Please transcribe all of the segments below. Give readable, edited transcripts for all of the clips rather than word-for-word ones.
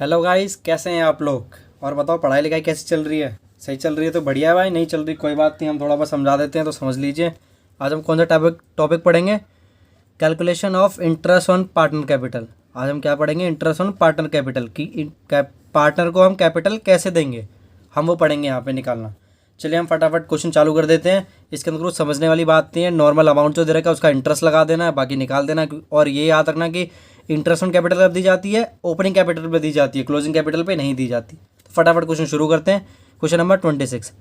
Hello guys, कैसे हैं आप लोग। और बताओ, पढ़ाई लिखाई कैसी चल रही है। सही चल रही है तो बढ़िया है भाई, नहीं चल रही कोई बात नहीं, हम थोड़ा बहुत समझा देते हैं तो समझ लीजिए। आज हम कौन सा टॉपिक पढ़ेंगे। Calculation of interest on partner capital. आज हम क्या पढ़ेंगे, इंटरेस्ट ऑन पार्टनर कैपिटल की पार्टनर को हम कैपिटल कैसे देंगे, हम वो पढ़ेंगे यहाँ पे निकालना। चलिए हम फटाफट क्वेश्चन चालू कर देते हैं। इसके अंदर कुछ समझने वाली बात नहीं है, नॉर्मल अमाउंट जो दे रखा है उसका इंटरेस्ट लगा देना है, बाकी निकाल देना है। और ये याद रखना कि इंटरेस्ट ऑन कैपिटल कब दी जाती है, ओपनिंग कैपिटल पे दी जाती है, क्लोजिंग कैपिटल पे नहीं दी जाती। तो फटाफट क्वेश्चन शुरू करते हैं। Question number 26।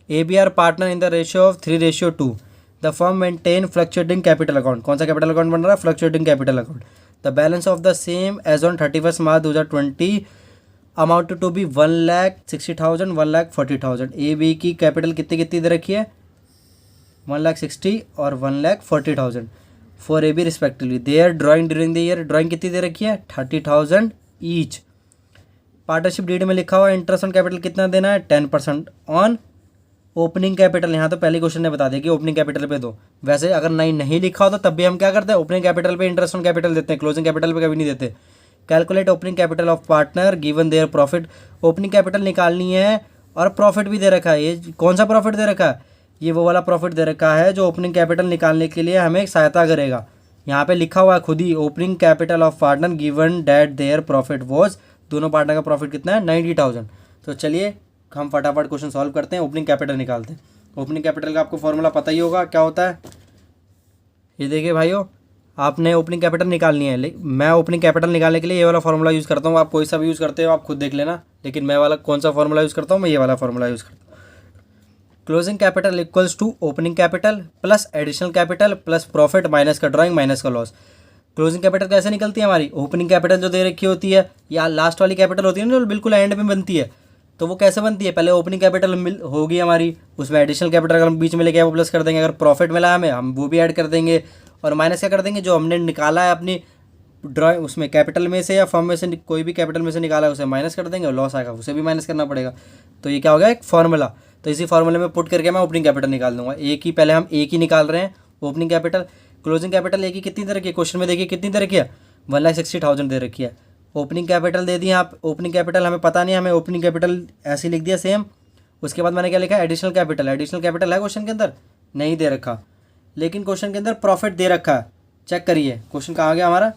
A B are partner in the ratio of 3:2। The firm maintain fluctuating capital account. कौन सा कैपिटल अकाउंट बन रहा है, fluctuating capital account. The balance of the same as on 31 March 2020 amount to be 1,60,000 1,40,000। A B की capital कितनी कितनी दे रखी है, 1,60,000 और 1,40,000 for A B respectively. Their drawing during the year, drawing कितनी दे रखी है, 30,000 ईच। पार्टनरशिप डीड में लिखा हुआ इंटरेस्ट ऑन कैपिटल कितना देना है, 10% ऑन ओपनिंग कैपिटल। यहाँ तो पहले क्वेश्चन ने बता दिया कि ओपनिंग कैपिटल पे दो। वैसे अगर नहीं लिखा हो तो तब भी हम क्या करते हैं, ओपनिंग कैपिटल पे इंटरेस्ट ऑन कैपिटल देते हैं, क्लोजिंग कैपिटल पे कभी नहीं देते। Calculate opening capital of partner given their profit. Opening capital निकालनी है और प्रॉफिट भी दे रखा है। ये कौन सा प्रॉफिट दे रखा है, ये वो वाला प्रॉफिट दे रखा है जो ओपनिंग कैपिटल निकालने के लिए हमें सहायता करेगा। यहाँ पे लिखा हुआ है खुद ही, opening capital of partner given that their profit was. दोनों पार्टनर का प्रॉफिट कितना है, 90,000। तो चलिए हम फटाफट क्वेश्चन सॉल्व करते हैं, ओपनिंग कैपिटल निकालते हैं। ओपनिंग कैपिटल का आपको फॉर्मूला पता ही होगा क्या होता है। ये देखिए भाइयों, आपने ओपनिंग कैपिटल निकालनी है। मैं ओपनिंग कैपिटल निकालने के लिए ये वाला फॉर्मूला यूज़ करता हूँ। आप कोई सा भी यूज़ करते हो आप खुद देख लेना, लेकिन मैं वाला कौन सा फॉर्मूला यूज़ करता हूँ, मैं ये वाला फॉर्मूला यूज़ करता हूँ। Closing capital equals to opening capital plus additional capital plus profit minus का ड्राइंग माइनस का लॉस। क्लोजिंग कैपिटल कैसे निकलती है हमारी, ओपनिंग कैपिटल जो दे रखी होती है या लास्ट वाली कैपिटल होती है ना जो बिल्कुल एंड में बनती है, तो वो कैसे बनती है, पहले ओपनिंग कैपिटल होगी हमारी, उसमें एडिशनल कैपिटल अगर हम बीच में लेके आए वो प्लस कर देंगे, अगर प्रॉफिट मिला हमें हम वो भी ऐड कर देंगे, और माइनस क्या कर देंगे, जो हमने निकाला है अपनी ड्राइंग उसमें कैपिटल में से या फर्म में से कोई भी कैपिटल में से निकाला है उसे माइनस कर देंगे, और लॉस आएगा उसे भी माइनस करना पड़ेगा। तो ये क्या हो गया, एक फॉर्मूला। तो इसी फॉर्मूले में पुट करके मैं ओपनिंग कैपिटल निकाल दूंगा। एक ही पहले हम एक ही निकाल रहे हैं ओपनिंग कैपिटल। क्लोजिंग कैपिटल एक ही कितनी तरह की है, क्वेश्चन में देखिए कितनी तरह की है, 1,60,000 दे रखी है। ओपनिंग कैपिटल दे दी आप, ओपनिंग कैपिटल हमें पता नहीं, हमें ओपनिंग कैपिटल ऐसे लिख दिया सेम। उसके बाद मैंने क्या लिखा, एडिशनल कैपिटल। एडिशनल कैपिटल है क्वेश्चन के अंदर, नहीं दे रखा, लेकिन क्वेश्चन के अंदर प्रॉफिट दे रखा है। चेक करिए क्वेश्चन कहाँ गया हमारा,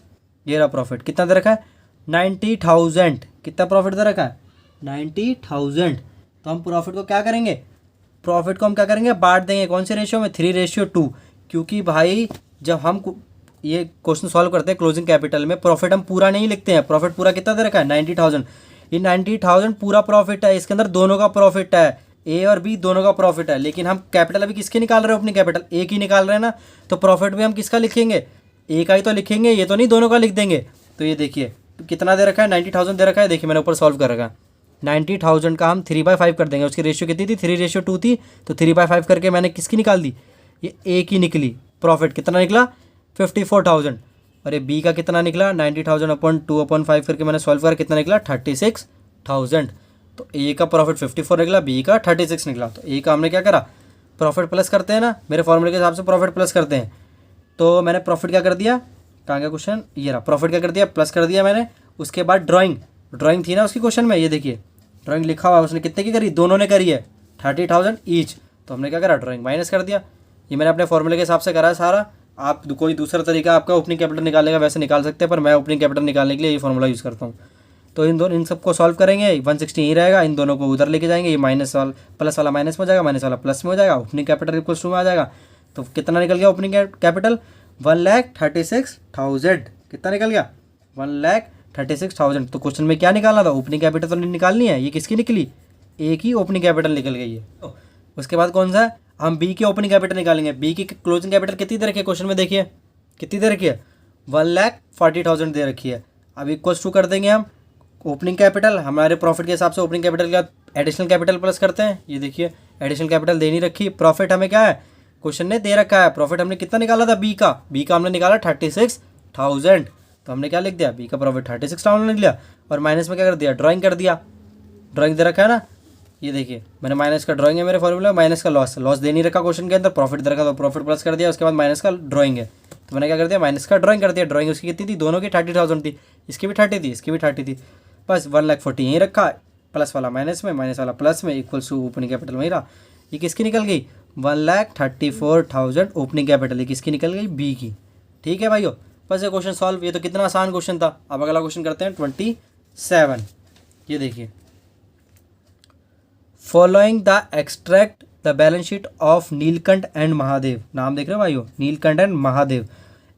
ये रहा प्रॉफिट कितना दे रखा है, 90,000। कितना प्रॉफिट दे रखा है, 90,000। तो हम प्रॉफिट को क्या करेंगे, प्रॉफिट को हम क्या करेंगे, बांट देंगे। कौन से रेशियो में, 3:2। क्योंकि भाई जब हम ये क्वेश्चन सॉल्व करते हैं क्लोजिंग कैपिटल में, प्रॉफिट हम पूरा नहीं लिखते हैं। प्रॉफिट पूरा कितना दे रखा है, 90,000। ये 90,000 पूरा प्रॉफिट है, इसके अंदर दोनों का प्रॉफिट है, ए और बी दोनों का प्रॉफिट है। लेकिन हम कैपिटल अभी किसके निकाल रहे हैं, अपनी कैपिटल ए की निकाल रहे हैं ना, तो प्रॉफिट भी हम किसका लिखेंगे, ए का ही तो लिखेंगे, ये तो नहीं दोनों का लिख देंगे। तो ये देखिए कितना दे रखा है, 90,000 दे रखा है। देखिए मैंने ऊपर सॉल्व कर रखा है, 90,000 का हम 3/5 कर देंगे। उसकी रेशियो कितनी थी, 3:2 थी, तो 3/5 करके मैंने किसकी निकाल दी, ये ए की निकली। प्रॉफिट कितना निकला, 54,000। और ये बी का कितना निकला, 90,000 अपॉन 2/5 करके मैंने सॉल्व करा, कितना निकला, 36,000। तो ए का प्रॉफिट 54 निकला, बी का 36 निकला। तो ए का हमने क्या करा, प्रॉफिट प्लस करते हैं ना, मेरे फॉर्मूले के हिसाब से प्रॉफिट प्लस करते हैं। तो मैंने प्रॉफिट क्या कर दिया, कहाँ का क्वेश्चन, ये रहा, प्रॉफिट क्या कर दिया, प्लस कर दिया मैंने। उसके बाद ड्राइंग थी ना उसकी क्वेश्चन में, ये देखिए ड्राइंग लिखा हुआ है, उसने कितने की करी, दोनों ने करी है, 30,000 ईच। तो हमने क्या करा, ड्राइंग माइनस कर दिया। ये मैंने अपने फॉर्मूले के हिसाब से करा है सारा। आप कोई दूसरा तरीका आपका ओपनिंग कैपिटल निकालने का वैसे निकाल सकते हैं, पर मैं ओपनिंग कैपिटल निकालने के लिए ये फॉर्मूला यूज़ करता हूँ। तो इन सबको सॉल्व करेंगे, 160 ही रहेगा, इन दोनों को उधर लेके जाएंगे, ये माइनस वाला प्लस वाला माइनस में हो जाएगा, माइनस वाला प्लस में हो जाएगा, ओपनिंग कैपिटल इक्वल्स टू में आ जाएगा। तो कितना निकल गया ओपनिंग कैपिटल, 1,36,000। कितना निकल गया, 1,36,000। तो क्वेश्चन में क्या निकालना था, ओपनिंग कैपिटल तो नहीं निकालनी है, ये किसकी निकली, ए की ओपनिंग कैपिटल निकल गई है। उसके बाद कौन सा है, हम बी की ओपनिंग कैपिटल निकालेंगे। बी की क्लोजिंग कैपिटल कितनी दे रखी है, क्वेश्चन में देखिए कितनी दे रखी है, 1,40,000 दे रखी है। अब इक्वल्स टू कर देंगे हम ओपनिंग कैपिटल, हमारे प्रॉफिट के हिसाब से ओपनिंग कैपिटल का एडिशनल कैपिटल प्लस करते हैं। ये देखिए एडिशनल कैपिटल दे नहीं रखी, प्रॉफिट हमें क्या है, क्वेश्चन ने दे रखा है, प्रॉफिट हमने कितना निकाला था, बी का हमने निकाला 36,000। तो हमने क्या लिख दिया, बी का प्रॉफिट 36,000 लिख लिया, और माइनस में क्या कर दिया, ड्राइंग कर दिया। ड्राइंग दे रखा है ना, ये देखिए मैंने माइनस का ड्राइंग है मेरे फॉर्मूला, माइनस का लॉस दे नहीं रखा क्वेश्चन के अंदर, प्रॉफिट दे रखा तो प्रॉफिट प्लस कर दिया, उसके बाद माइनस का ड्राइंग है। तो मैंने क्या कर दिया, माइनस का ड्राइंग कर दिया। ड्राइंग उसकी कितनी थी, दोनों की 30,000 थी, इसकी भी 30 थी, इसकी भी 30 थी, बस 1,40,000 यहीं रखा, प्लस वाला माइनस में, माइनस वाला प्लस में, इक्वल्स टू ओपनिंग कैपिटल वहीं रहा। ये किसकी निकल गई 1,34,000 ओपनिंग कैपिटल, ये किसकी निकल गई बी की। ठीक है भाइयों, बस ये क्वेश्चन सॉल्व। ये तो कितना आसान क्वेश्चन था। अब अगला क्वेश्चन करते हैं 27। ये देखिए, following the extract the balance sheet of Neelkanth and Mahadev. नाम देख रहे हो भाइयों, Neelkanth and Mahadev,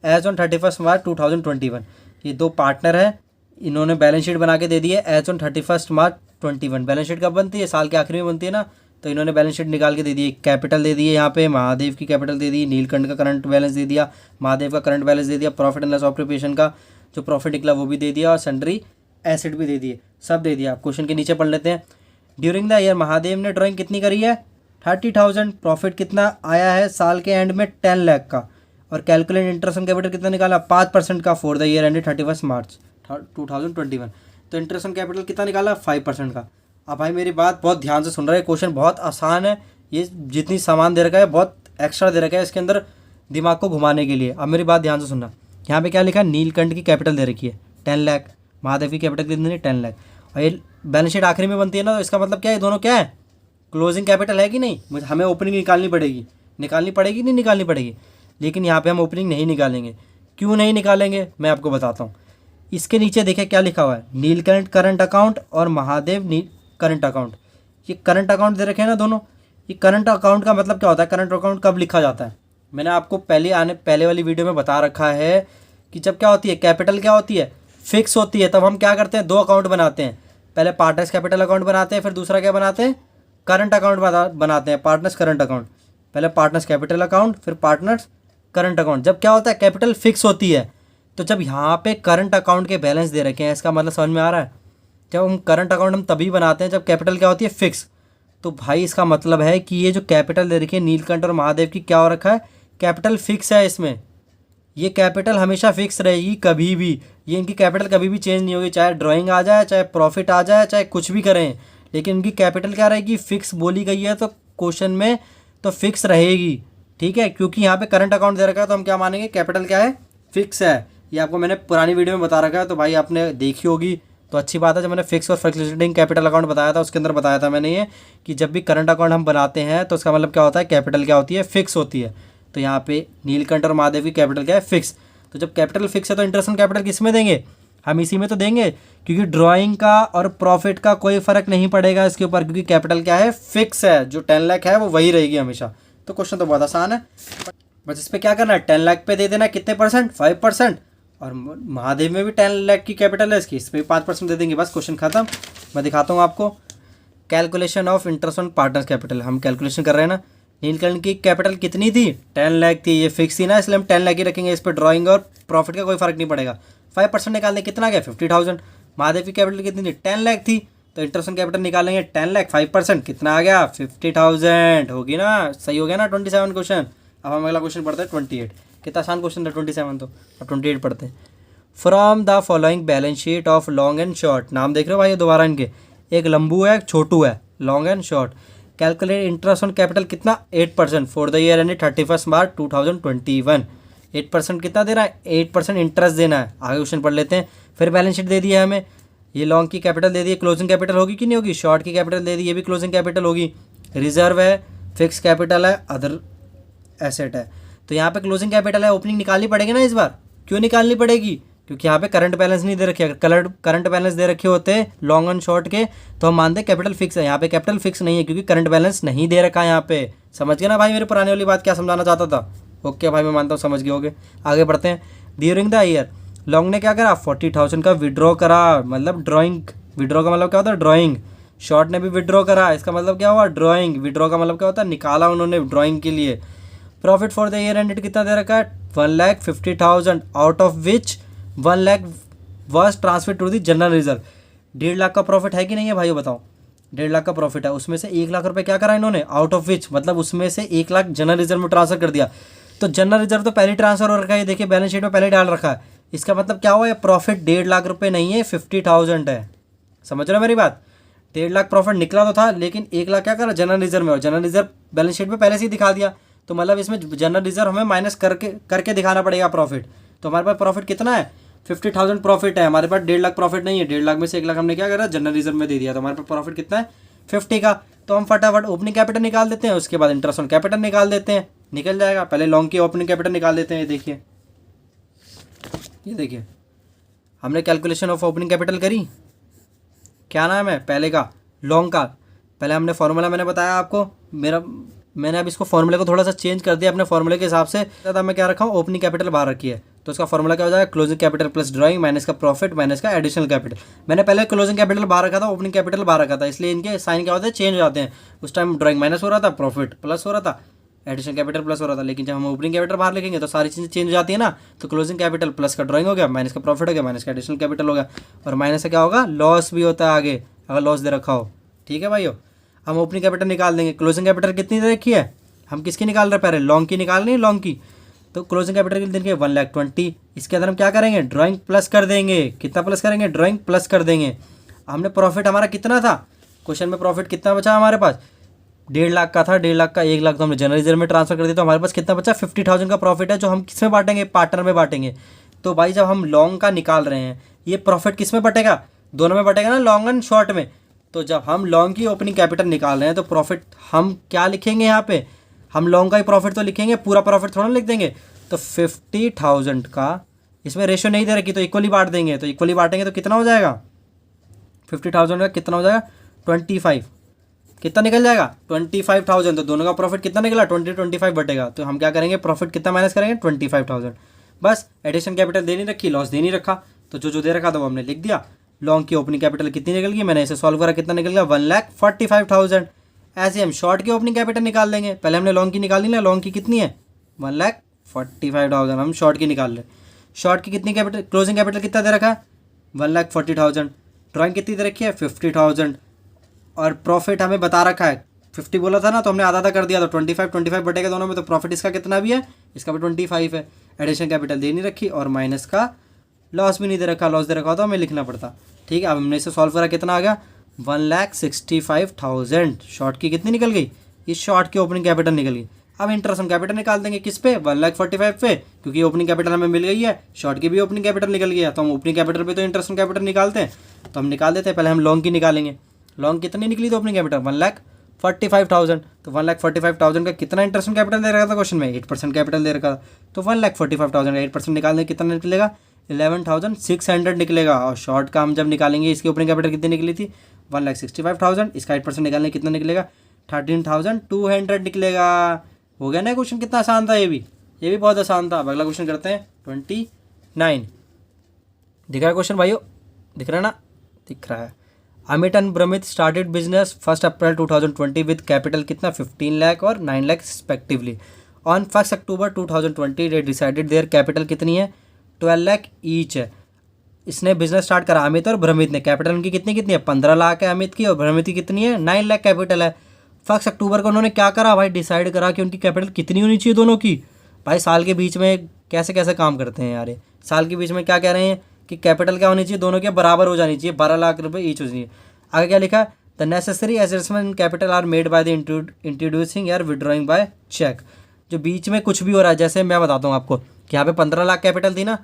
as on 31 March 2021। ये दो पार्टनर है, इन्होंने बैलेंस शीट बना के दे दी है as on 31 March 21। Balance sheet कब बनती है, साल के आखिरी में बनती है ना, तो इन्होंने बैलेंस शीट निकाल के दे दी है। कैपिटल दे दी है यहाँ पे, महादेव की कैपिटल दे दी, नीलकंठ का करंट बैलेंस दे दिया, महादेव का करंट बैलेंस दे दिया, प्रॉफिट एंड लॉस ऑक्यूपेशन का जो प्रॉफिट निकला वो भी दे दिया, और सन्ड्री एसेट भी दे दिए, सब दे दिया। आप क्वेश्चन के नीचे पढ़ लेते हैं। ड्यूरिंग द ईयर महादेव ने ड्राइंग कितनी करी है 30,000, प्रॉफिट कितना आया है साल के एंड में 10 लाख का, और कैलकुलेट इंटरेस्ट ऑन कैपिटल कितना निकाला 5% का for the year ended 31 March 2021। तो इंटरेस्ट ऑन कैपिटल कितना निकाला 5% का। अब भाई मेरी बात बहुत ध्यान से सुन रहे हैं, क्वेश्चन बहुत आसान है। ये जितनी सामान दे रखा है बहुत एक्स्ट्रा दे रखा है इसके अंदर दिमाग को घुमाने के लिए। अब मेरी बात ध्यान से सुनना, यहाँ पे क्या लिखा है, नीलकंठ की कैपिटल दे रखी है 10 लाख, महादेव की कैपिटल कितनी है 10 लाख, और ये बैलेंस शीट आखिरी में बनती है ना, तो इसका मतलब क्या है, दोनों क्या है क्लोजिंग कैपिटल है कि नहीं। मुझे हमें ओपनिंग निकालनी पड़ेगी नहीं निकालनी पड़ेगी, लेकिन यहाँ पे हम ओपनिंग नहीं निकालेंगे। क्यों नहीं निकालेंगे मैं आपको बताता हूँ। इसके नीचे देखिए क्या लिखा हुआ है, नीलकंठ करंट अकाउंट और महादेव करंट अकाउंट। ये करंट अकाउंट दे रखे हैं ना दोनों। ये करंट अकाउंट का मतलब क्या होता है, करंट अकाउंट कब लिखा जाता है, मैंने आपको पहले वाली वीडियो में बता रखा है कि जब क्या होती है कैपिटल क्या होती है फिक्स होती है, तब हम क्या करते हैं 2 अकाउंट बनाते हैं। पहले पार्टनर्स कैपिटल अकाउंट बनाते हैं, फिर दूसरा क्या बनाते हैं करंट अकाउंट बनाते हैं, पार्टनर्स करंट अकाउंट। पहले पार्टनर्स कैपिटल अकाउंट, फिर पार्टनर्स करंट अकाउंट। जब क्या होता है कैपिटल फिक्स होती है, तो जब यहाँ पे करंट अकाउंट के बैलेंस दे रखे हैं, इसका मतलब समझ में आ रहा है। जब हम करंट अकाउंट हम तभी बनाते हैं जब कैपिटल क्या होती है फिक्स। तो भाई इसका मतलब है कि ये जो कैपिटल दे रखी है नीलकंठ और महादेव की, क्या हो रखा है कैपिटल फिक्स है इसमें। ये कैपिटल हमेशा फिक्स रहेगी कभी भी, ये इनकी कैपिटल कभी भी चेंज नहीं होगी, चाहे ड्राइंग आ जाए, चाहे प्रॉफिट आ जाए, चाहे कुछ भी करें, लेकिन इनकी कैपिटल क्या रहेगी फिक्स बोली गई है, तो क्वेश्चन में तो फिक्स रहेगी। ठीक है, क्योंकि यहाँ पे करंट अकाउंट दे रखा है तो हम क्या मानेंगे कैपिटल क्या है फिक्स है। ये आपको मैंने पुरानी वीडियो में बता रखा है, तो भाई आपने देखी होगी तो अच्छी बात है। जब मैंने फिक्स और फ्लक्चुएटिंग कैपिटल अकाउंट बताया था उसके अंदर बताया था मैंने ये कि जब भी करंट अकाउंट हम बनाते हैं तो उसका मतलब क्या होता है कैपिटल क्या होती है फिक्स होती है। तो यहाँ पे नीलकंठ और महादेव की कैपिटल क्या है फिक्स। तो जब कैपिटल फिक्स है तो इंटरेस्ट ऑन कैपिटल किस में देंगे, हम इसी में तो देंगे, क्योंकि ड्राइंग का और प्रॉफिट का कोई फर्क नहीं पड़ेगा इसके ऊपर, क्योंकि कैपिटल क्या है फिक्स है, जो 10 लाख है वो वही रहेगी हमेशा। तो क्वेश्चन तो बहुत आसान है, बस इस पर क्या करना है 10 लाख पे दे देना कितने परसेंट 5%, और महादेव में भी 10 लाख की कैपिटल है इसकी, इस पर 5% दे देंगे, बस क्वेश्चन खत्म। मैं दिखाता हूँ आपको calculation of interest on partners capital. हम कैलकुलेशन कर रहे हैं ना, नीलकंठ की कैपिटल कितनी थी 10 लाख थी, ये फिक्स थी ना, इसलिए हम 10 लाख ही रखेंगे, इस पर ड्राइंग और प्रॉफिट का कोई फर्क नहीं पड़ेगा। 5% निकालने कितना गया 50,000। महादेव की कैपिटल कितनी थी 10 लाख थी, तो इंटरेस्ट ऑन कैपिटल निकालेंगे 10 लाख 5% कितना आ गया 50,000 होगी ना, सही हो गया ना 27 क्वेश्चन। अब हम अगला क्वेश्चन पढ़ते हैं 28। कितना आसान क्वेश्चन था 27, तो अब 28 पढ़ते हैं। From the following balance sheet of long and short. नाम देख रहे हो भाई दोबारा इनके, एक लंबू है एक छोटू है, long and short. Calculate interest on capital कितना 8% for the year ended 31 March 2021। 8% कितना दे रहा है 8% इंटरेस्ट देना है। आगे क्वेश्चन पढ़ लेते हैं। फिर बैलेंस शीट दे दी है हमें, ये लॉन्ग की कैपिटल दे दी है, क्लोजिंग कैपिटल होगी कि नहीं होगी, शॉर्ट की कैपिटल दे दी, ये भी क्लोजिंग कैपिटल होगी, रिजर्व है, फिक्स कैपिटल है, अदर एसेट है। तो यहाँ पे क्लोजिंग कैपिटल है, ओपनिंग निकालनी पड़ेगी ना इस बार। क्यों निकालनी पड़ेगी, क्योंकि यहाँ पे करंट बैलेंस नहीं दे रखे। अगर करंट बैलेंस दे रखे होते लॉन्ग एंड शॉर्ट के तो हम मानते कैपिटल फिक्स है, यहाँ पे कैपिटल फिक्स नहीं है क्योंकि करंट बैलेंस नहीं दे रखा है यहाँ पे। समझ गए ना भाई मेरे पुराने वाली बात क्या समझाना चाहता था। ओके भाई मैं मानता हूँ समझ गए होगे। आगे बढ़ते हैं। ड्यूरिंग द ईयर लॉन्ग ने क्या करा 40,000 का विड्रॉ करा, मतलब ड्राइंग। विड्रॉ का मतलब क्या होता है ड्राइंग। शॉर्ट ने भी विड्रॉ करा, इसका मतलब क्या हुआ ड्राइंग। विड्रॉ का मतलब क्या होता है निकाला उन्होंने ड्राइंग के लिए। Profit for the year ended कितना दे रखा है 1,50,000 out of which 1 lakh was transferred to the general reserve. 1.5 lakh का प्रॉफिट है कि नहीं है भाई बताओ। 1.5 लाख का प्रॉफिट है, उसमें से 1 लाख रुपए क्या करा इन्होंने आउट ऑफ विच, मतलब उसमें से 1 लाख जनरल रिजर्व में ट्रांसफर कर दिया। तो जनरल रिजर्व तो पहले ट्रांसफर हो रखा है, देखिए बैलेंस शीट में पहले डाल रखा है। इसका मतलब क्या हुआ, ये प्रॉफिट 1.5 लाख रुपए नहीं है 50,000 है। समझ रहे हो मेरी बात। 1.5 लाख प्रॉफिट निकला तो था, लेकिन 1 लाख क्या करा जनरल रिजर्व में, और जनरल रिजर्व बैलेंस शीट में पहले से ही दिखा दिया। तो मतलब इसमें जनरल रिजर्व हमें माइनस करके दिखाना पड़ेगा प्रॉफिट। तो हमारे पास प्रॉफिट कितना है 50,000 प्रॉफिट है हमारे पास, 1.5 लाख प्रॉफिट नहीं है, 1.5 लाख में से 1 लाख हमने क्या करा, जनरल रिजर्व में दे दिया, तो हमारे पास प्रॉफिट कितना है 50 का। तो हम फटाफट ओपनिंग कैपिटल निकाल देते हैं, उसके बाद इंटरेस्ट ऑन कैपिटल निकाल देते हैं, निकल जाएगा। पहले लॉन्ग की ओपनिंग कैपिटल निकाल देते हैं। ये देखिए हमने कैलकुलेशन ऑफ ओपनिंग कैपिटल करी, क्या नाम है पहले का, लॉन्ग का। पहले हमने फॉर्मूला मैंने बताया आपको, मैंने अब इसको फॉर्मूले को थोड़ा सा चेंज कर दिया अपने फॉर्मूले के हिसाब से। ज़्यादा मैं क्या रखा हूँ, ओपनिंग कैपिटल बाहर रखी है, तो उसका फॉर्मूला क्या हो जाएगा, closing capital plus drawing minus का प्रॉफिट माइनस का एडिशनल कैपिटल। मैंने पहले क्लोजिंग कैपिटल बाहर रखा था, ओपनिंग कैपिटल बाहर रखा था, इसलिए इनके साइन क्या होते हैं, चेंज हो जाते हैं। उस टाइम ड्राइंग माइनस हो रहा था, प्रॉफिट प्लस हो रहा था, एडिशनल कैपिटल प्लस हो रहा था। लेकिन जब हम ओपनिंग कैपिटल बाहर लिखेंगे तो सारी चीज़ें चेंज हो जाती है ना। तो क्लोजिंग कैपिटल प्लस का ड्राइंग हो गया, माइनस का प्रॉफिट हो गया, माइनस का एडिशनल कैपिटल हो गया, और माइनस से क्या होगा, लॉस भी होता है आगे, अगर लॉस दे रखा हो। ठीक है भाइयों, हम ओपनिंग कैपिटल निकाल देंगे। क्लोजिंग कैपिटल कितनी दे रखी है, हम किसकी निकाल रहे हैं, पहले लॉन्ग की निकाल रहे हैं, लॉन्ग की। तो क्लोजिंग कैपिटल की देंगे 1,20,000। इसके अंदर हम क्या करेंगे, ड्राइंग प्लस कर देंगे। कितना प्लस करेंगे, ड्राइंग प्लस कर देंगे। हमने प्रॉफिट हमारा कितना था, क्वेश्चन में प्रॉफिट कितना बचा हमारे पास, 1.5 लाख का था, 1.5 लाख का 1 लाख तो हमने जनरल रिजर्व में ट्रांसफर कर दिया, तो हमारे पास कितना बचा, 50,000 का प्रॉफिट है, जो हम किस में बांटेंगे, पार्टनर में बांटेंगे। तो भाई जब हम लॉन्ग का निकाल रहे हैं, ये प्रॉफिट किस में बटेगा, दोनों में बटेगा ना, लॉन्ग एंड शॉर्ट में। तो जब हम लॉन्ग की ओपनिंग कैपिटल निकाल रहे हैं तो प्रॉफिट हम क्या लिखेंगे यहाँ पे, हम लॉन्ग का ही प्रॉफिट तो लिखेंगे, पूरा प्रॉफिट थोड़ा लिख देंगे। तो 50,000 का, इसमें रेशियो नहीं दे रखी तो इक्वली बांट देंगे, तो इक्वली बांटेंगे तो कितना हो जाएगा, 50,000 का कितना हो जाएगा, 25, कितना निकल जाएगा, 25,000। तो दोनों का प्रॉफिट कितना निकला, 25 बटेगा। तो हम क्या करेंगे, प्रॉफिट कितना माइनस करेंगे, 25,000। बस एडिशन कैपिटल दे नहीं रखी, लॉस दे नहीं रखा, तो जो दे रखा था वो हमने लिख दिया। लॉन्ग की ओपनिंग कैपिटल कितनी निकल गई, मैंने इसे सॉल्व करा, कितना निकल गया, 1,45,000। ऐसे हम शॉर्ट की ओपनिंग कैपिटल निकाल लेंगे। पहले हमने लॉन्ग की निकाली ना, लॉन्ग की कितनी है, 1,45,000, हम शॉर्ट की निकाल लें। शॉर्ट की कितनी कैपिटल, क्लोजिंग कैपिटल कितना दे रखा है, 1,40,000। ड्राइंग कितनी दे रखी है, 50,000। और प्रॉफिट हमें बता रखा है, 50 बोला था ना, तो हमने आधा आधा कर दिया, तो 25 बटेगा दोनों में, तो प्रॉफिट इसका कितना भी है, इसका भी 25 है। एडिशन कैपिटल दे नहीं रखी, और माइनस का लॉस भी नहीं दे रखा, लॉस दे रखा तो हमें लिखना पड़ता। ठीक है, अब हमने इसे सॉल्व करा, कितना आ गया, 1,65,000। शॉर्ट की कितनी निकल गई, इस शॉर्ट की ओपनिंग कैपिटल निकल गई। अब इंटरेस्ट ऑन कैपिटल निकाल देंगे किस पे, 1,45,000 पे, क्योंकि ओपनिंग कैपिटल हमें मिल गई है, शॉर्ट की भी ओपनिंग कैपिटल निकल गया, तो हम ओपनिंग कैपिटल पे तो इंटरेस्ट ऑन कैपिटल निकालते हैं, तो हम निकाल देते हैं। पहले हम लॉन्ग की निकालेंगे, लॉन्ग कितनी निकली थी ओपनिंग कैपिटल, 1,45,000। तो 1,45,000 का कितना इंटरेस्ट ऑन कैपिटल दे रखा था क्वेश्चन में, 8% कैपिटल दे रखा था। तो 1,45,000 का 8% निकालने कितना निकलेगा, 11,600 निकलेगा। और शॉर्ट का हम जब निकालेंगे, इसकी ओपनिंग कैपिटल कितनी निकली थी, 1,65,000, इसका 8% निकालने कितना निकलेगा, 13,200 निकलेगा। हो गया ना क्वेश्चन, कितना आसान था, ये भी बहुत आसान था। अब अगला क्वेश्चन करते हैं 29। दिख रहा है क्वेश्चन भाइयों, दिख रहा है ना, दिख रहा है। Amit and Bramit started business 1 April 2020 with capital कितना, 15 लाख और 9 lakh respectively. On 1 October 2020 they decided their capital कितनी है, 12 लाख ईच है। इसने बिजनेस स्टार्ट करा अमित और भ्रमित ने, कैपिटल उनकी कितनी है, 15 लाख है अमित की, और भ्रमित की कितनी है, 9 लाख कैपिटल है। 1 अक्टूबर को उन्होंने क्या करा भाई, डिसाइड करा कि उनकी कैपिटल कितनी होनी चाहिए दोनों की। भाई साल के बीच में कैसे कैसे काम करते हैं यार, ये साल के बीच में क्या कह रहे हैं कि कैपिटल क्या होनी चाहिए, दोनों के बराबर हो जानी चाहिए, 12 लाख रुपये ईच हो चाहिए। आगे क्या लिखा, the necessary adjustment in capital R made by the introducing यार विड्रॉइंग बाय चेक। जो बीच में कुछ भी हो रहा है, जैसे मैं बताता हूँ आपको कि यहाँ पे 15 लाख कैपिटल थी ना,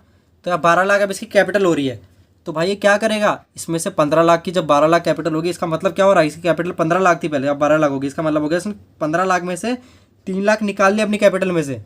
तो यहाँ 12 लाख अब इसकी कैपिटल हो रही है। तो भाई ये क्या करेगा, इसमें से 15 लाख की जब 12 लाख कैपिटल होगी, इसका मतलब क्या हो रहा है, इसकी कैपिटल 15 लाख थी पहले, अब 12 लाख होगी, इसका मतलब हो गया इसने 15 लाख में से 3 लाख निकाल लिया अपनी कैपिटल में से।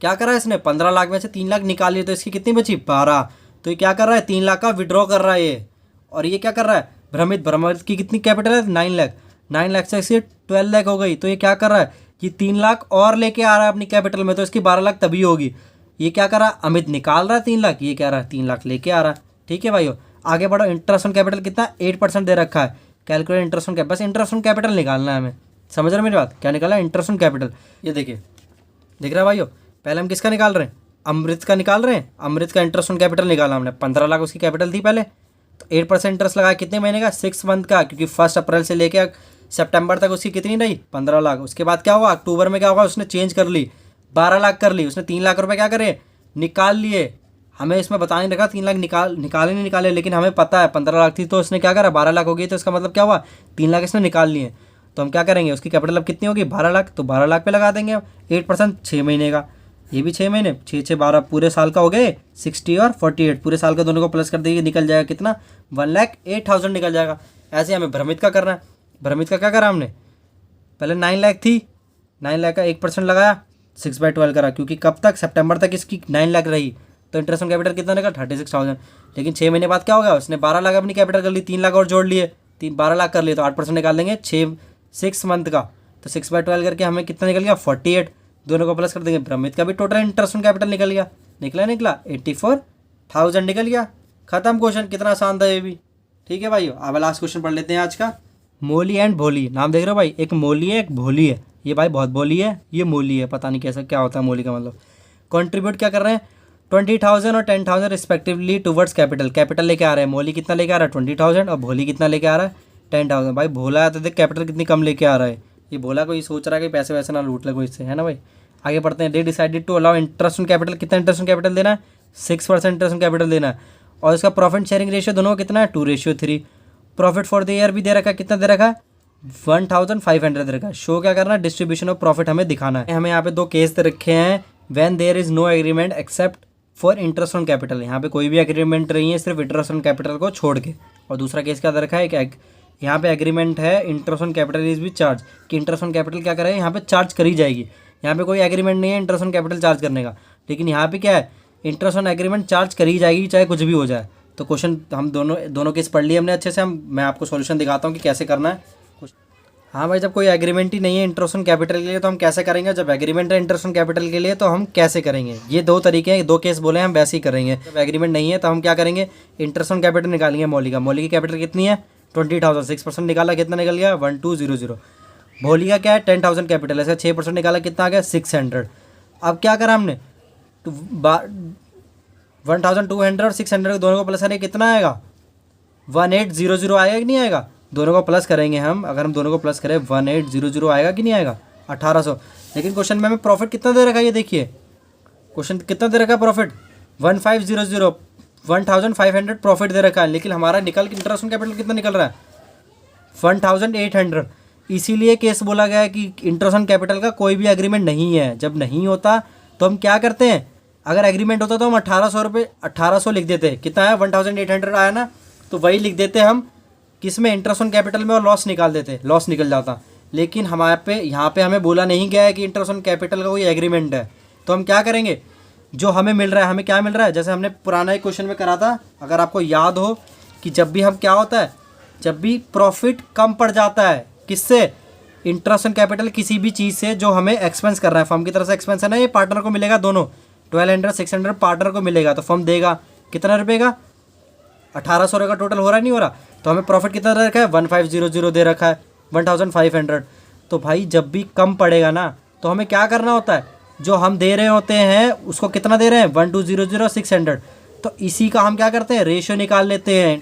क्या करा है इसने, 15 लाख में से 3 लाख निकाल लिए, तो इसकी कितनी बची, 12। तो ये क्या कर रहा है, 3 लाख का विड्रॉ कर रहा है ये। और ये क्या कर रहा है, भ्रमित की कितनी कैपिटल है, 9 लाख। 9 लाख से इसकी 12 लाख हो गई। तो ये क्या कर रहा है, ये 3 लाख और लेके आ रहा है अपनी कैपिटल में, तो इसकी 12 लाख तभी होगी। ये क्या कर रहा है, अमित निकाल रहा है 3 लाख, ये कह रहा है 3 लाख लेके आ रहा है। ठीक है भाइयों, आगे बढ़ो। इंटरेस्ट ऑन कैपिटल कितना, 8% दे रखा है। कैलकुलेट इंटरेस्ट ऑन कैपिटल, बस इंटरेस्ट ऑन कैपिटल निकालना है हमें, समझ रहे मेरी बात, क्या निकालना है, इंटरेस्ट ऑन कैपिटल। ये देखिए, दिख रहा है भाइयों, पहले हम किसका निकाल रहे हैं, अमृत का निकाल रहे हैं। अमृत का इंटरेस्ट ऑन कैपिटल निकाला हमने, 15 लाख उसकी कैपिटल थी पहले, तो 8% इंटरेस्ट लगाया, कितने महीने का, 6 मंथ का, क्योंकि 1 अप्रैल से लेके सितंबर तक उसकी कितनी रही, 15 लाख। उसके बाद क्या हुआ, अक्टूबर में क्या होगा, उसने चेंज कर ली, 12 लाख कर ली, उसने 3 लाख रुपए क्या करे, निकाल लिए। हमें इसमें बता नहीं रखा 3 लाख निकाले नहीं निकाले, लेकिन हमें पता है 15 लाख थी, तो उसने क्या करा, 12 लाख हो गई, तो इसका मतलब क्या हुआ, 3 लाख इसने निकाल लिए। तो हम क्या करेंगे, उसकी कैपिटल अब कितनी होगी, 12 लाख, तो 12 लाख पे लगा देंगे अब 8%, 6 महीने का। ये भी 6 महीने, 6 6 12 पूरे साल का हो गए 60 और 48, पूरे साल का दोनों को प्लस कर देंगे, निकल जाएगा कितना 1,08,000 निकल जाएगा। ऐसे हमें भ्रमित का करना है। भ्रमित का क्या करा हमने, पहले 9 लाख थी, 9 लाख का 1% लगाया, 6/12 करा, क्योंकि कब तक, सितंबर तक इसकी 9 लाख रही, तो इंटरेस्ट ऑन कैपिटल कितना निकला 36,000। लेकिन 6 महीने बाद क्या होगा, उसने 12 लाख अपनी कैपिटल कर ली, 3 लाख और जोड़ लिए, 12 लाख कर लिए, तो 8% निकाल देंगे 6 मंथ का, तो 6/12 करके हमें कितना निकल गया 48, दोनों को प्लस कर देंगे, भ्रमित का भी टोटल इंटरेस्ट ऑन कैपिटल निकल गया, निकला 84,000 निकल गया। खत्म क्वेश्चन, कितना आसान था ये भी। ठीक है भाई, अब लास्ट क्वेश्चन पढ़ लेते हैं आज का। मोली एंड भोली, नाम देख रहे हो भाई, एक मोली है एक भोली है, ये भाई बहुत भोली है, ये मोली है, पता नहीं कैसा क्या होता है मोली का मतलब। कंट्रीब्यूट क्या कर रहे हैं 20,000 और 10,000 रिस्पेक्टिवली टुवर्ड्स कैपिटल, कैपिटल लेके आ रहे हैं, मोली कितना लेके आ रहा है 20,000 और भोली कितना लेके आ रहा है 10,000। भाई भोला है तो देख कैपिटल कितनी कम लेके आ रहा है, ये भोला कोई सोच रहा है कि पैसे वैसे ना लूट ले कोई इससे, है ना भाई। आगे पढ़ते हैं। They decided to allow interest on capital, कितना इंटरेस्ट ऑन कैपिटल देना है 6% इंटरेस्ट ऑन कैपिटल देना है, और इसका प्रॉफिट शेयरिंग रेशियो दोनों का कितना है 2:3। प्रॉफिट फॉर द ईयर भी दे रखा है, कितना दे रखा है 1,500 दे रखा है। शो क्या करना है, डिस्ट्रीब्यूशन ऑफ प्रॉफिट हमें दिखाना है। हमें यहाँ पे 2 केस दे रखे हैं, when there is no agreement except for interest on capital, यहाँ पे कोई भी एग्रीमेंट नहीं है सिर्फ इंटरेस्ट ऑन कैपिटल को छोड़ के। और दूसरा केस क्या दे रखा है, एक यहाँ पे एग्रीमेंट है इंटरेस्ट ऑन कैपिटल इज भी चार्ज, कि इंटरेस्ट ऑन कैपिटल क्या करें यहाँ पे चार्ज करी जाएगी। यहाँ पे कोई एग्रीमेंट नहीं है इंटरेस्ट ऑन कैपिटल चार्ज करने का, लेकिन यहाँ पे क्या है इंटरेस्ट ऑन एग्रीमेंट चार्ज करी जाएगी चाहे कुछ भी हो जाए। तो क्वेश्चन हम दोनों केस पढ़ लिए हमने अच्छे से, मैं आपको सॉल्यूशन दिखाता हूँ कि कैसे करना है। हाँ भाई, जब कोई एग्रीमेंट ही नहीं है इंटरेस्ट ऑन कैपिटल के लिए तो हम कैसे करेंगे, जब एग्रीमेंट है इंटरेस्ट ऑन कैपिटल के लिए तो हम कैसे करेंगे। ये 2 तरीके हैं, 2 केस बोले हम वैसे ही करेंगे। जब एग्रीमेंट नहीं है तो हम क्या करेंगे, इंटरेस्ट ऑन कैपिटल निकालेंगे मौली का। मौली की कैपिटल कितनी है 20,000, 6% निकाला कितना निकल गया 1,200। भोली का क्या है 10,000 कैपिटल, ऐसा 6% निकाला कितना आ गया 600। अब क्या करा हमने 1,200 और 600 दोनों को प्लस करेंगे कितना आएगा 1,800 आएगा कि नहीं आएगा। दोनों को प्लस करेंगे हम, अगर हम दोनों को प्लस करें 1,800 आएगा कि नहीं आएगा 1,800। लेकिन क्वेश्चन में हमें प्रॉफिट कितना दे रखा है, ये देखिए क्वेश्चन कितना दे रखा है प्रॉफिट 1,500 1,500 प्रॉफिट दे रखा है, लेकिन हमारा निकल इंटरेस्ट ऑन कैपिटल कितना निकल रहा है 1,800। इसीलिए केस बोला गया है कि इंटरेस्ट ऑन कैपिटल का कोई भी एग्रीमेंट नहीं है। जब नहीं होता तो हम क्या करते हैं, अगर एग्रीमेंट होता तो हम 1,800 लिख देते, कितना है 1,800 आया ना, तो वही लिख देते हम किस में इंटरेस्ट ऑन कैपिटल में, और लॉस निकाल देते, लॉस निकल जाता। लेकिन हमारे पे यहाँ पे हमें बोला नहीं गया है कि इंटरेस्ट ऑन कैपिटल का कोई एग्रीमेंट है, तो हम क्या करेंगे जो हमें मिल रहा है, हमें क्या मिल रहा है, जैसे हमने पुराना एक क्वेश्चन में करा था, अगर आपको याद हो कि जब भी हम क्या होता है, जब भी प्रॉफिट कम पड़ जाता है किससे, इंटरेस्ट ऑन कैपिटल किसी भी चीज़ से जो हमें एक्सपेंस कर रहा है, फर्म की तरफ से एक्सपेंस है ना, ये पार्टनर को मिलेगा, दोनों 1,200 600 पार्टनर को मिलेगा, तो फर्म देगा कितना रुपये का 1,800 रुपये का टोटल हो रहा है नहीं हो रहा। तो हमें प्रॉफिट कितना दे रखा है 1,500 दे रखा है 1,500। तो भाई जब भी कम पड़ेगा ना तो हमें क्या करना होता है, जो हम दे रहे होते हैं उसको कितना दे रहे हैं 1,200 600, तो इसी का हम क्या करते हैं रेशियो निकाल लेते हैं।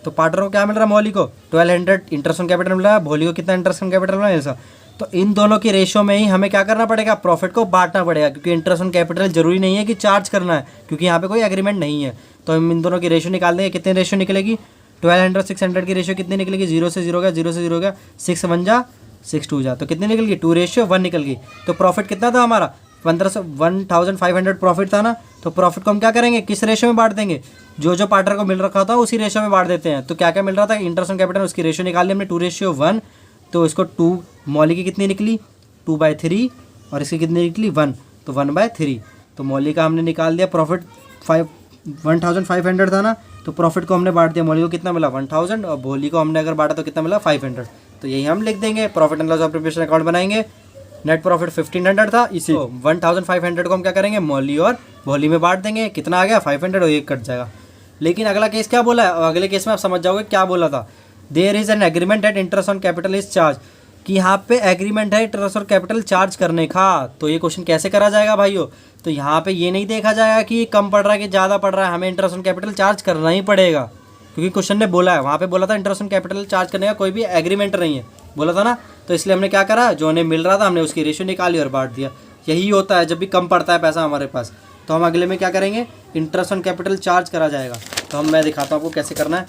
तो पार्टनर को क्या मिल रहा है, मौली को 1,200 इंटरेस्ट ऑन कैपिटल मिल रहा है, भोली को कितना इंटरेस्ट ऑन कैपिटल मिल रहा है ऐसा। तो इन दोनों की रेशियो में ही हमें क्या करना पड़ेगा, प्रॉफिट को बांटना पड़ेगा, क्योंकि इंटरेस्ट ऑन कैपिटल जरूरी नहीं है कि चार्ज करना है, क्योंकि यहाँ पे कोई एग्रीमेंट नहीं है। तो हम इन दोनों की रेशियो निकाल देंगे, कितनी रेशियो निकलेगी 1,200 600 की रेशियो कितनी निकलेगी, 0 से 0 का 0 से 0 का 6 1 जा 6 2 जा, तो कितनी निकल गई 2:1 निकल गई। तो प्रॉफिट कितना था हमारा 1,500 प्रॉफिट था ना, तो प्रॉफिट को हम क्या करेंगे किस रेशियो में बांट देंगे, जो पार्टनर को मिल रखा था उसी रेशियो में बांट देते हैं। तो क्या क्या मिल रहा था इंटरेस्ट ऑन कैपिटल, उसकी रेशियो निकाल ली हमने 2:1, तो इसको 2 मौली की कितनी निकली 2/3 और इसकी कितनी निकली 1, तो 1/3। तो मौली का हमने निकाल दिया प्रॉफिट 1,500 था ना, तो प्रॉफिट को हमने बांट दिया, मौली को कितना मिला 1,000 और भोली को हमने अगर बांटा तो कितना मिला 500। तो यही हम लिख देंगे, profit and loss of preparation account बनाएंगे। नेट प्रॉफिट 1,500 था, इसी 1,500 को हम क्या करेंगे मौली और भोली में बांट देंगे, कितना आ गया 500 और 1 कट जाएगा। लेकिन अगला केस क्या बोला है, अगले केस में आप समझ जाओगे क्या बोला था, there is an agreement at interest on capital is charge, कि यहाँ पे एग्रीमेंट है इंटरेस्ट ऑन कैपिटल चार्ज करने का। तो ये क्वेश्चन कैसे करा जाएगा भाइयों, तो यहाँ पे ये नहीं देखा जाएगा कि कम पड़ रहा है कि ज़्यादा पड़ रहा है, हमें इंटरेस्ट ऑन कैपिटल चार्ज करना ही पड़ेगा, क्योंकि क्वेश्चन ने बोला है, वहाँ पे बोला था इंटरेस्ट ऑन कैपिटल चार्ज करने का कोई भी एग्रीमेंट नहीं है, बोला था ना। तो इसलिए हमने क्या करा, जो हमें मिल रहा था हमने उसकी रेशियो निकाली और बांट दिया। यही होता है जब भी कम पड़ता है पैसा हमारे पास, तो हम अगले में क्या करेंगे इंटरेस्ट ऑन कैपिटल चार्ज करा जाएगा। तो मैं दिखाता हूँ आपको कैसे करना है।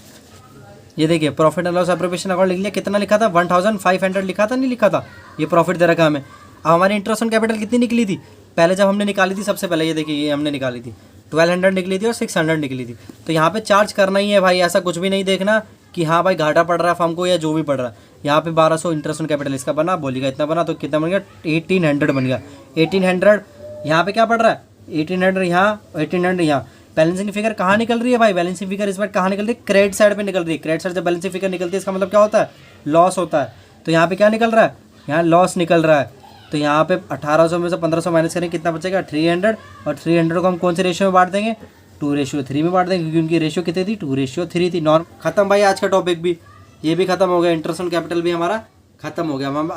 ये देखिए profit and loss appropriation account लिख लिया, कितना लिखा था 1,500 लिखा था, नहीं लिखा था, ये प्रॉफिट दे रखा हमें। अब हमारी इंटरेस्ट ऑन कैपिटल कितनी निकली थी पहले जब हमने निकाली थी, सबसे पहले ये देखिए, ये हमने निकाली थी 1200 निकली थी और 600 निकली थी। तो यहाँ पे चार्ज करना ही है भाई, ऐसा कुछ भी नहीं देखना कि हाँ भाई घाटा पड़ रहा है फर्म को या जो भी पड़ रहा है। यहाँ पे 1200 इंटरेस्ट ऑन कैपिटल इसका बना, बोलिएगा इतना बना, तो कितना बन गया 1800 बन गया। 1800 यहाँ पे क्या पड़ रहा है, 1800 यहाँ, 1800 यहाँ। बैलेंसिंग फिगर कहाँ निकल रही है भाई, बैलेंसिंग फिगर इस बार कहाँ निकल रही है, क्रेडिट साइड पे निकल रही है। क्रेडिट साइड जब बैलेंसिंग फिगर निकलती है इसका मतलब क्या होता है, लॉस होता है। तो यहाँ पे क्या निकल रहा है, यहाँ लॉस निकल रहा है। तो यहाँ पे 1800 में से 1500 माइनस करेंगे, कितना बचेगा 300। और 300 को हम कौन से रेशियो में बांट देंगे, 2:3 में बांट देंगे, क्योंकि उनकी रेशियो कितनी थी, 2:3 थी। नॉर्म खत्म भाई, आज का टॉपिक भी ये भी खत्म हो गया, इंटरेस्ट ऑन कैपिटल भी हमारा खत्म हो गया। हम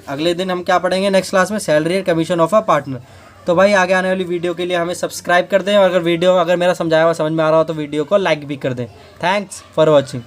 अगले दिन हम क्या पढ़ेंगे नेक्स्ट क्लास में, salary and commission of a partner. तो भाई आगे आने वाली वीडियो के लिए हमें सब्सक्राइब कर दें, और अगर मेरा समझाया हुआ समझ में आ रहा हो तो वीडियो को लाइक भी कर दें। Thanks for watching.